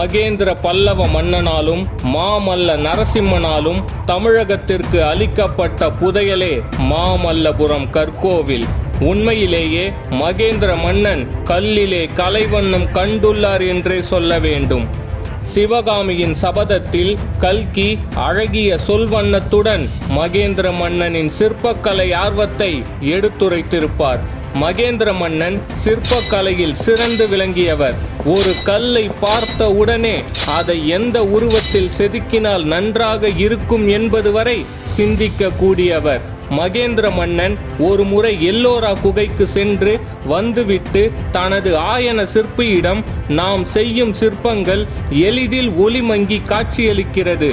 மகேந்திர பல்லவ மன்னனாலும் மாமல்ல நரசிம்மனாலும் தமிழகத்திற்கு அளிக்கப்பட்ட புதையலே மாமல்லபுரம் கற்கோவில். உண்மையிலேயே மகேந்திர மன்னன் கல்லிலே கலைவண்ணம் கண்டுள்ளார் என்றே சொல்ல வேண்டும். சிவகாமியின் சபதத்தில் கல்கி அழகிய சொல்வண்ணத்துடன் மகேந்திர மன்னனின் சிற்பக்கலை ஆர்வத்தை எடுத்துரைத்திருப்பார். மகேந்திர மன்னன் சிற்பக்கலையில் சிறந்து விளங்கியவர். ஒரு கல்லை பார்த்த உடனே அதை எந்த உருவத்தில் செதுக்கினால் நன்றாக இருக்கும் என்பது வரை சிந்திக்க கூடியவர். மகேந்திர மன்னன் ஒரு முறை எல்லோரா குகைக்கு சென்று வந்துவிட்டு தனது ஆயன சிற்பியிடம் நாம் செய்யும் சிற்பங்கள் எளிதில் ஒளிமங்கி காட்சியளிக்கிறது.